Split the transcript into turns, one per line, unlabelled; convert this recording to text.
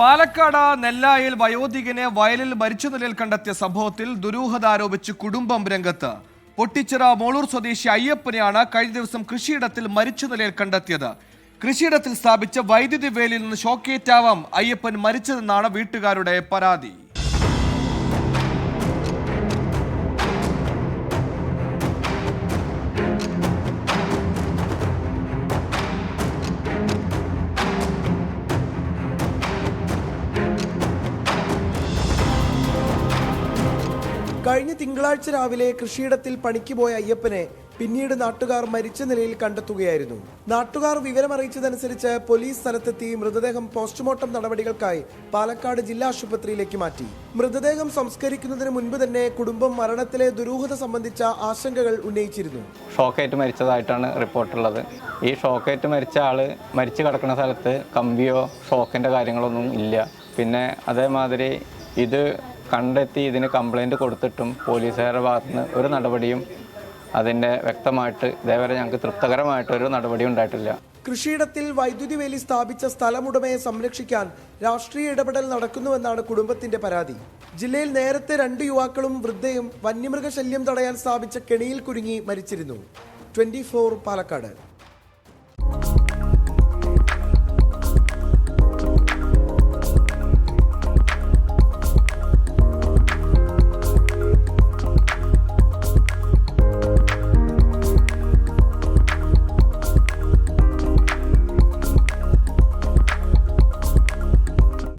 പാലക്കാട് നെല്ലായിൽ വയോധികനെ വയലിൽ മരിച്ച നിലയിൽ കണ്ടെത്തിയ സംഭവത്തിൽ ദുരൂഹത ആരോപിച്ച് കുടുംബം രംഗത്ത്. പൊട്ടിച്ചിറ മോളൂർ സ്വദേശി അയ്യപ്പനെയാണ് കഴിഞ്ഞ ദിവസം കൃഷിയിടത്തിൽ മരിച്ച നിലയിൽ കണ്ടെത്തിയത്. കൃഷിയിടത്തിൽ സ്ഥാപിച്ച വൈദ്യുതി വേലിയിൽ നിന്ന് ഷോക്കേറ്റാവാം അയ്യപ്പൻ മരിച്ചതെന്നാണ് വീട്ടുകാരുടെ പരാതി.
കഴിഞ്ഞ തിങ്കളാഴ്ച രാവിലെ കൃഷിയിടത്തിൽ പണിക്ക് പോയ അയ്യപ്പനെ പിന്നീട് നാട്ടുകാർ മരിച്ച നിലയിൽ കണ്ടെത്തുകയായിരുന്നു. നാട്ടുകാർ വിവരമറിയിച്ചതനുസരിച്ച് പോലീസ് സ്ഥലത്തെത്തി മൃതദേഹം പോസ്റ്റ്മോർട്ടം നടപടികൾക്കായി പാലക്കാട് ജില്ലാ ആശുപത്രിയിലേക്ക് മാറ്റി. മൃതദേഹം സംസ്കരിക്കുന്നതിന് മുൻപ് തന്നെ കുടുംബം മരണത്തിലെ ദുരൂഹത സംബന്ധിച്ച ആശങ്കകൾ ഉന്നയിച്ചിരുന്നു.
ഷോക്കേറ്റ് മരിച്ചതായിട്ടാണ് റിപ്പോർട്ടുള്ളത്. ഈ ഷോക്കേറ്റ് മരിച്ച ആള് മരിച്ചു കിടക്കുന്ന സ്ഥലത്ത് കമ്പിയോ ഷോക്കിന്റെ കാര്യങ്ങളൊന്നും ഇല്ല. പിന്നെ അതേമാതിരി ഇത് കണ്ടെത്തി ഇതിന് കംപ്ലൈൻറ്റ് കൊടുത്തിട്ടും പോലീസുകാരുടെ ഭാഗത്തുനിന്ന് ഒരു നടപടിയും അതിൻ്റെ വ്യക്തമായിട്ട് ഇതേവരെ ഞങ്ങൾക്ക് തൃപ്തകരമായിട്ടൊരു നടപടി ഉണ്ടായിട്ടില്ല.
കൃഷിയിടത്തിൽ വൈദ്യുതി വേലി സ്ഥാപിച്ച സ്ഥലമുടമയെ സംരക്ഷിക്കാൻ രാഷ്ട്രീയ ഇടപെടൽ നടക്കുന്നുവെന്നാണ് കുടുംബത്തിന്റെ പരാതി. ജില്ലയിൽ നേരത്തെ 2 യുവാക്കളും വൃദ്ധയും വന്യമൃഗശല്യം തടയാൻ സ്ഥാപിച്ച കെണിയിൽ കുരുങ്ങി മരിച്ചിരുന്നു. 24 പാലക്കാട്.